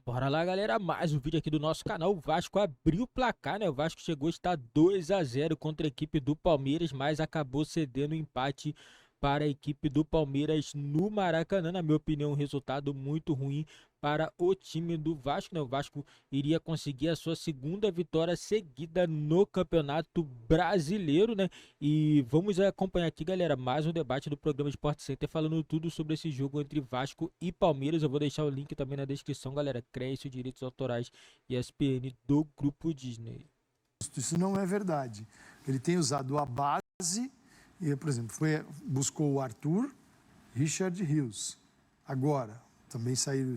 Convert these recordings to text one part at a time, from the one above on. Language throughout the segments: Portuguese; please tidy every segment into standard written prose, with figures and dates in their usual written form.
Bora lá, galera. Mais um vídeo aqui do nosso canal. O Vasco abriu o placar, né? O Vasco chegou a estar 2-0 contra a equipe do Palmeiras, mas acabou cedendo o empate para a equipe do Palmeiras no Maracanã. Na minha opinião, um resultado muito ruim para o time do Vasco, né? O Vasco iria conseguir a sua segunda vitória seguida no Campeonato Brasileiro, né? E vamos acompanhar aqui, galera, mais um debate do programa Sport Center falando tudo sobre esse jogo entre Vasco e Palmeiras. Eu vou deixar o link também na descrição, galera. Crédito, direitos autorais e ESPN do Grupo Disney. Isso não é verdade. Ele tem usado a base, e, por exemplo, buscou o Arthur, Richard Rios. Agora, também saiu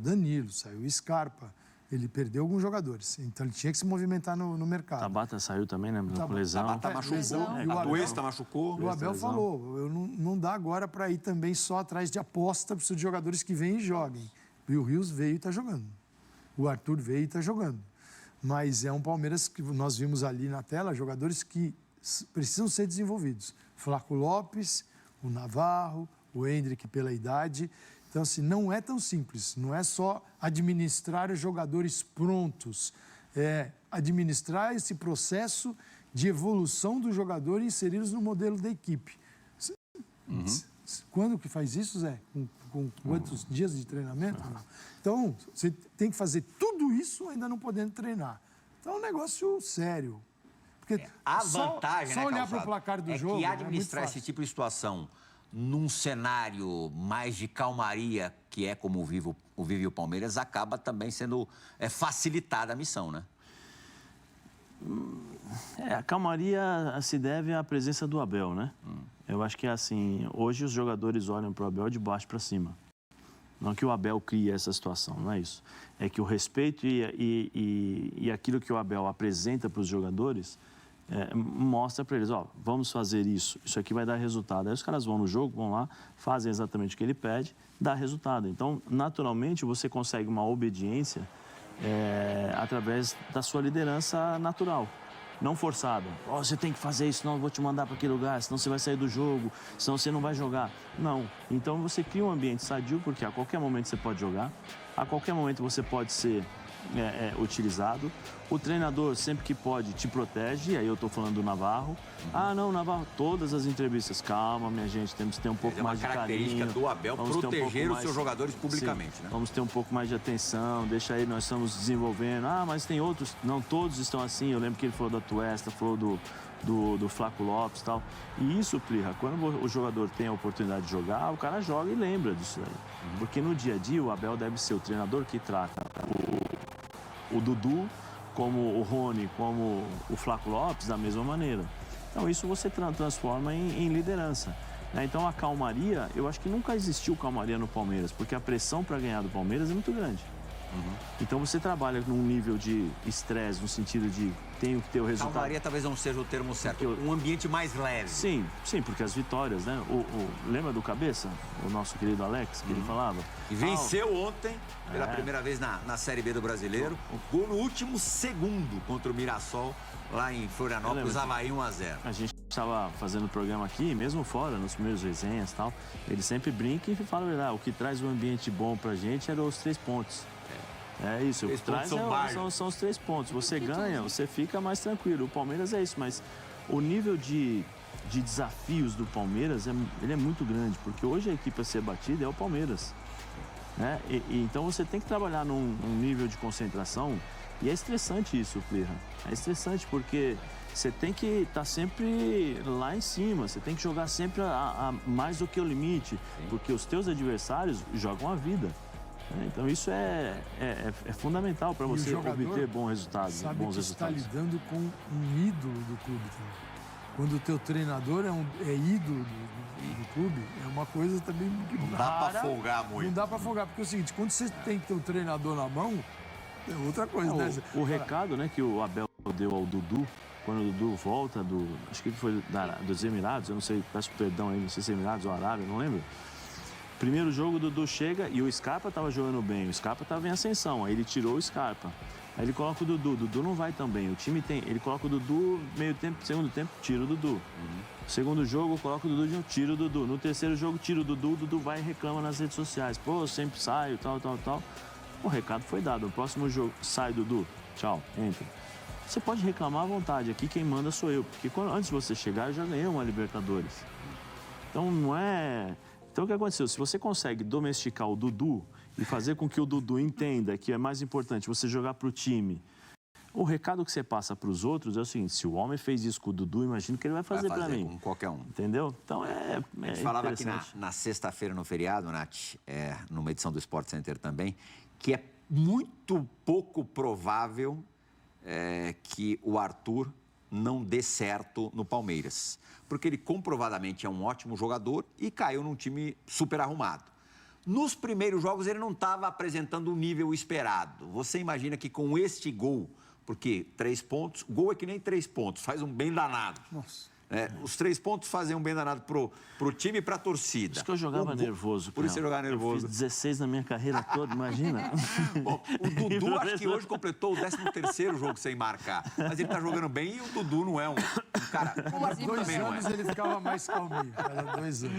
Danilo, saiu Scarpa. Ele perdeu alguns jogadores, então ele tinha que se movimentar no mercado. Tabata saiu também, né? Com lesão. Tabata machucou, a Cuesta machucou. O Abel falou, não dá agora para ir também só atrás de aposta, preciso de jogadores que venham e joguem. E o Rios veio e está jogando. O Arthur veio e está jogando. Mas é um Palmeiras que nós vimos ali na tela, jogadores que precisam ser desenvolvidos. Flaco Lopes, o Navarro, o Endrick pela idade. Então, assim, não é tão simples. Não é só administrar jogadores prontos. É administrar esse processo de evolução do jogador e inseri-los no modelo da equipe. Quando que faz isso, Zé? Com quantos dias de treinamento? Então, você tem que fazer tudo isso ainda não podendo treinar. Então, é um negócio sério. Porque a vantagem, só olhar para o placar do jogo que administrar esse tipo de situação num cenário mais de calmaria, que é como vive o Palmeiras, acaba também sendo facilitada a missão, né? A calmaria se deve à presença do Abel, né? Eu acho que é assim, hoje os jogadores olham para o Abel de baixo para cima. Não que o Abel crie essa situação, não é isso. É que o respeito e aquilo que o Abel apresenta para os jogadores mostra para eles, ó, vamos fazer isso aqui vai dar resultado. Aí os caras vão no jogo, vão lá, fazem exatamente o que ele pede, dá resultado. Então, naturalmente, você consegue uma obediência através da sua liderança natural, não forçada. Oh, você tem que fazer isso, senão eu vou te mandar para aquele lugar, senão você vai sair do jogo, senão você não vai jogar. Não. Então, você cria um ambiente sadio, porque a qualquer momento você pode jogar, a qualquer momento você pode ser utilizado. O treinador, sempre que pode, te protege. Aí eu estou falando do Navarro. Ah, não, Navarro, todas as entrevistas. Calma, minha gente, temos que ter um pouco mais de carinho. É uma característica do Abel proteger os seus jogadores publicamente, né? Vamos ter um pouco mais de atenção, deixa aí, nós estamos desenvolvendo. Ah, mas tem outros. Não, todos estão assim. Eu lembro que ele falou da Tuesta, falou do Flaco Lopes e tal. E isso, Plirra, quando o jogador tem a oportunidade de jogar, o cara joga e lembra disso aí. Porque no dia a dia, o Abel deve ser o treinador que trata o Dudu, como o Rony, como o Flaco Lopes, da mesma maneira. Então, isso você transforma em liderança. Né? Então, a calmaria, eu acho que nunca existiu calmaria no Palmeiras, porque a pressão para ganhar do Palmeiras é muito grande. Então, você trabalha num nível de estresse, no sentido de tenho que ter o resultado. Calmaria talvez não seja o termo certo, um ambiente mais leve. Sim, porque as vitórias, né? Lembra do Cabeça, o nosso querido Alex, que ele falava? E venceu ontem, pela primeira vez na Série B do Brasileiro, gol no último segundo contra o Mirassol, lá em Florianópolis, Avaí 1-0. A gente estava fazendo o programa aqui, mesmo fora, nos primeiros resenhas e tal, ele sempre brinca e fala, o que traz um ambiente bom pra gente eram os 3 pontos. É isso, o que traz são os 3 pontos. Você ganha, você fica mais tranquilo. O Palmeiras é isso, mas o nível de desafios do Palmeiras, ele é muito grande, porque hoje a equipe a ser batida é o Palmeiras. Né? Então você tem que trabalhar num nível de concentração, e é estressante isso, Plirra. É estressante porque você tem que estar sempre lá em cima, você tem que jogar sempre a mais do que o limite, porque os teus adversários jogam a vida. Então isso é fundamental para você obter bons resultados. Sabe que está lidando com um ídolo do clube também. Quando o teu treinador é ídolo do clube, é uma coisa também que não dá para folgar muito. Não dá para folgar, porque é o seguinte, quando você tem teu treinador na mão, é outra coisa. O recado, né, que o Abel deu ao Dudu, quando o Dudu volta acho que foi dos Emirados, eu não sei, peço perdão aí, não sei se é Emirados ou Arábia, não lembro. Primeiro jogo, o Dudu chega e o Scarpa estava jogando bem, o Scarpa estava em ascensão, aí ele tirou o Scarpa. Aí ele coloca o Dudu não vai tão bem, ele coloca o Dudu meio tempo, segundo tempo, tira o Dudu. Segundo jogo, coloca o Dudu, tira o Dudu. No terceiro jogo, tira o Dudu vai e reclama nas redes sociais. Pô, eu sempre saio, tal. O recado foi dado. O próximo jogo, sai, Dudu. Tchau, entra. Você pode reclamar à vontade. Aqui quem manda sou eu. Porque antes de você chegar, eu já ganhei uma Libertadores. Então, não é... Então, o que aconteceu? Se você consegue domesticar o Dudu e fazer com que o Dudu entenda que é mais importante você jogar para o time, o recado que você passa para os outros é o seguinte: se o homem fez isso com o Dudu, imagino que ele vai fazer para mim. Com qualquer um. Entendeu? Então, A gente falava aqui na sexta-feira, no feriado, Nath, numa edição do Sport Center também, que é muito pouco provável que o Arthur não dê certo no Palmeiras. Porque ele comprovadamente é um ótimo jogador e caiu num time super arrumado. Nos primeiros jogos ele não estava apresentando o nível esperado. Você imagina que com este gol, porque 3 pontos, gol é que nem 3 pontos, faz um bem danado. Nossa. Os 3 pontos fazem um bem danado pro time e pra torcida. Por isso que eu jogava nervoso. Por isso você jogava nervoso. Eu fiz 16 na minha carreira toda, imagina. Bom, o Dudu acho que hoje completou o 13º jogo sem marcar. Mas ele tá jogando bem e o Dudu não é um cara... Cada 2 anos ele ficava mais calminho. Cada 2 anos.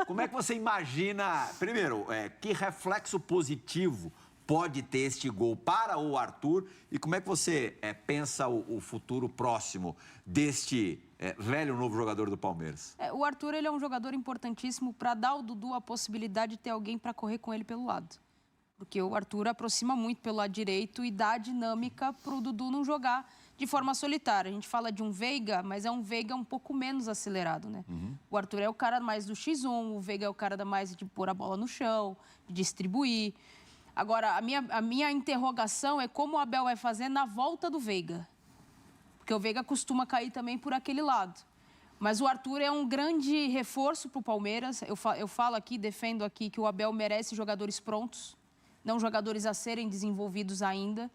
Como é que você imagina... Primeiro, que reflexo positivo pode ter este gol para o Arthur? E como é que você pensa o futuro próximo deste velho novo jogador do Palmeiras? O Arthur, ele é um jogador importantíssimo para dar ao Dudu a possibilidade de ter alguém para correr com ele pelo lado. Porque o Arthur aproxima muito pelo lado direito e dá dinâmica para o Dudu não jogar de forma solitária. A gente fala de um Veiga, mas é um Veiga um pouco menos acelerado, né? O Arthur é o cara mais do X1, o Veiga é o cara mais de pôr a bola no chão, de distribuir. Agora, a minha interrogação é como o Abel vai fazer na volta do Veiga. Porque o Veiga costuma cair também por aquele lado. Mas o Arthur é um grande reforço para o Palmeiras. Eu falo aqui, defendo aqui, que o Abel merece jogadores prontos, não jogadores a serem desenvolvidos ainda.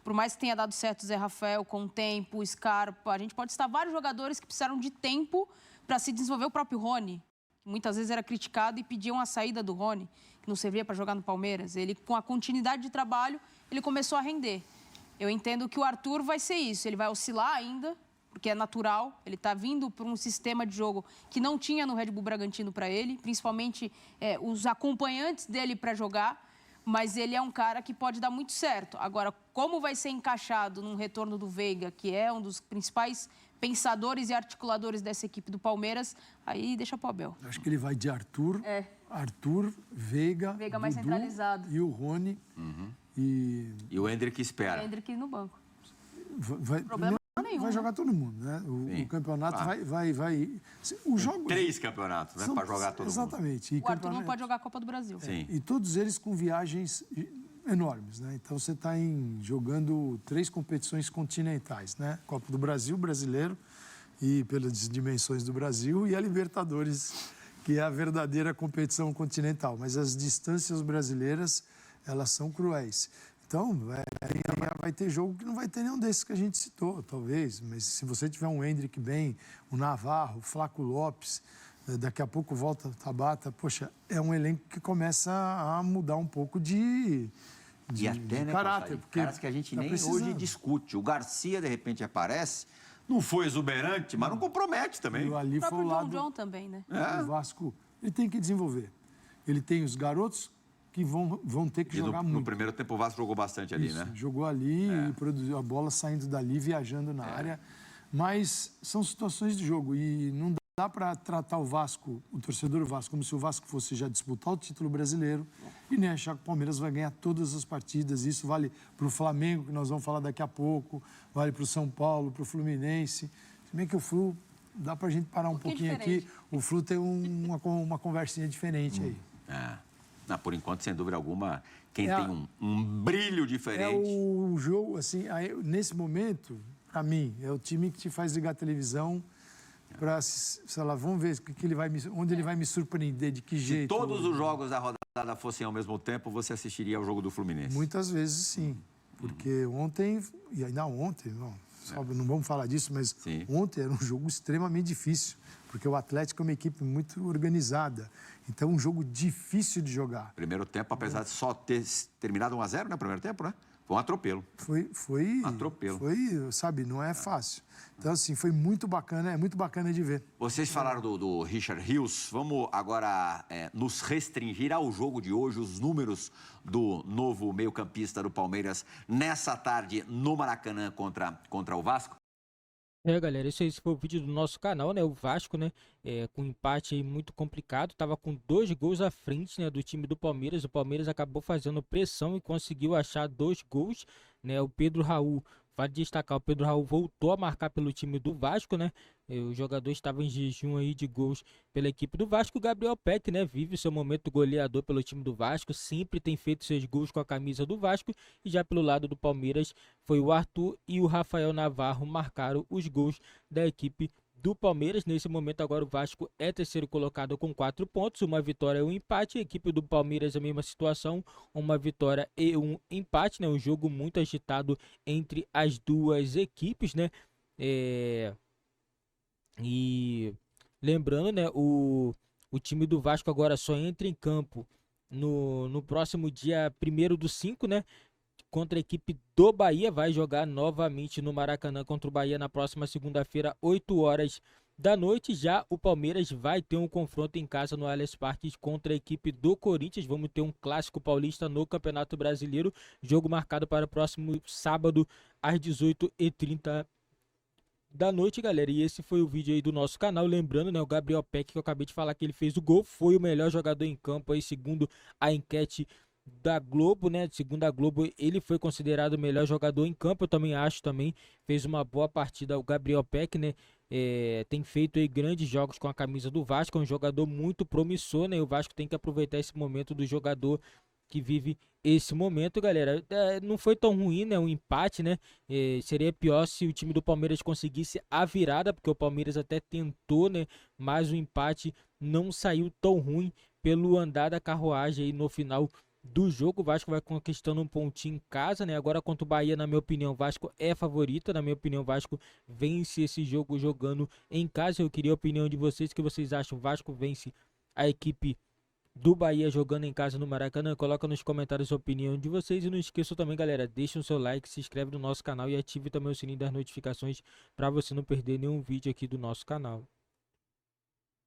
Por mais que tenha dado certo o Zé Rafael com o tempo, o Scarpa, a gente pode citar vários jogadores que precisaram de tempo para se desenvolver. O próprio Rony, que muitas vezes era criticado e pediam a saída do Rony, que não servia para jogar no Palmeiras. Ele, com a continuidade de trabalho, ele começou a render. Eu entendo que o Arthur vai ser isso. Ele vai oscilar ainda, porque é natural. Ele está vindo por um sistema de jogo que não tinha no Red Bull Bragantino para ele, principalmente os acompanhantes dele para jogar. Mas ele é um cara que pode dar muito certo. Agora, como vai ser encaixado num retorno do Veiga, que é um dos principais pensadores e articuladores dessa equipe do Palmeiras, aí deixa pro Abel. Acho que ele vai de Arthur, Veiga mais Dudu centralizado. E o Rony. E o Endrick espera. O Endrick no banco. Problema nenhum. Vai jogar todo mundo, né? O campeonato vai... Os jogos... 3 campeonatos, né? Para jogar todo mundo. Exatamente. O Arthur não pode jogar a Copa do Brasil. Sim. E todos eles com viagens enormes, né? Então você está jogando 3 competições continentais, né? Copa do Brasil, Brasileiro, e pelas dimensões do Brasil, e a Libertadores, que é a verdadeira competição continental. Mas as distâncias brasileiras, elas são cruéis. Então, vai ter jogo que não vai ter nenhum desses que a gente citou, talvez. Mas se você tiver um Endrick bem, o Navarro, o Flaco Lopes, daqui a pouco volta o Tabata, poxa, é um elenco que começa a mudar um pouco de caráter. Porque caras que a gente nem hoje discute. O Garcia, de repente, aparece, não foi exuberante, mas não compromete também. E ali o foi o lado... John também, né? O Vasco, ele tem que desenvolver. Ele tem os garotos que vão ter que jogar muito. No primeiro tempo o Vasco jogou bastante ali, né? Jogou ali e produziu a bola saindo dali, viajando na área. Mas são situações de jogo e não dá para tratar o Vasco, o torcedor do Vasco, como se o Vasco fosse já disputar o título brasileiro e nem achar que o Palmeiras vai ganhar todas as partidas. Isso vale para o Flamengo, que nós vamos falar daqui a pouco, vale para o São Paulo, para o Fluminense. Se bem que o Flu, dá para a gente parar um pouquinho aqui, o Flu tem uma conversinha diferente aí. Não, por enquanto, sem dúvida alguma, quem tem um brilho diferente... É o jogo, assim, nesse momento, para mim, é o time que te faz ligar a televisão para, sei lá, vamos ver onde ele vai me surpreender, de que jeito. Se todos os jogos da rodada fossem ao mesmo tempo, você assistiria ao jogo do Fluminense? Muitas vezes, sim. Porque ontem, e ainda ontem, não vamos falar disso, mas ontem era um jogo extremamente difícil, porque o Atlético é uma equipe muito organizada. Então, um jogo difícil de jogar. Primeiro tempo, apesar de só ter terminado 1-0, né? Primeiro tempo, né? Foi um atropelo. Foi, atropelo. Foi, sabe, não é fácil. Então, assim, foi muito bacana, é muito bacana de ver. Vocês falaram do Richard Rios. Vamos agora nos restringir ao jogo de hoje, os números do novo meio-campista do Palmeiras nessa tarde no Maracanã contra o Vasco. Galera, esse foi o vídeo do nosso canal, né? O Vasco, né? Com um empate aí muito complicado, tava com 2 gols à frente, né? Do time do Palmeiras. O Palmeiras acabou fazendo pressão e conseguiu achar 2 gols, né? O Pedro Raul, vale destacar, o Pedro Raul voltou a marcar pelo time do Vasco, né? O jogador estava em jejum aí de gols pela equipe do Vasco. O Gabriel Peck, né? Vive seu momento goleador pelo time do Vasco, sempre tem feito seus gols com a camisa do Vasco. E já pelo lado do Palmeiras, foi o Arthur e o Rafael Navarro marcaram os gols da equipe do Palmeiras. Nesse momento agora o Vasco é terceiro colocado com 4 pontos, uma vitória e um empate. A equipe do Palmeiras a mesma situação, uma vitória e um empate, né? Um jogo muito agitado entre as duas equipes, né? E lembrando, né, o time do Vasco agora só entra em campo no próximo dia 1º/5, né? Contra a equipe do Bahia, vai jogar novamente no Maracanã contra o Bahia na próxima segunda-feira, 8 horas da noite. Já o Palmeiras vai ter um confronto em casa no Allianz Parque contra a equipe do Corinthians. Vamos ter um clássico paulista no Campeonato Brasileiro, jogo marcado para o próximo sábado às 18h30 da noite, galera. E esse foi o vídeo aí do nosso canal. Lembrando, né, o Gabriel Peck, que eu acabei de falar que ele fez o gol, foi o melhor jogador em campo aí, segundo a enquete da Globo, né? Segundo a Globo, ele foi considerado o melhor jogador em campo. Eu também acho, também fez uma boa partida o Gabriel Peck, né? Tem feito aí grandes jogos com a camisa do Vasco, é um jogador muito promissor, né? O Vasco tem que aproveitar esse momento do jogador que vive esse momento, galera. Não foi tão ruim, né? Um empate, né? Seria pior se o time do Palmeiras conseguisse a virada, porque o Palmeiras até tentou, né? Mas o empate não saiu tão ruim pelo andar da carruagem aí no final do jogo. O Vasco vai conquistando um pontinho em casa, né? Agora contra o Bahia, na minha opinião, o Vasco é favorito. Na minha opinião, o Vasco vence esse jogo jogando em casa. Eu queria a opinião de vocês. O que vocês acham? O Vasco vence a equipe do Bahia jogando em casa no Maracanã? Coloca nos comentários a opinião de vocês. E não esqueça também, galera, deixa o seu like, se inscreve no nosso canal e ative também o sininho das notificações para você não perder nenhum vídeo aqui do nosso canal.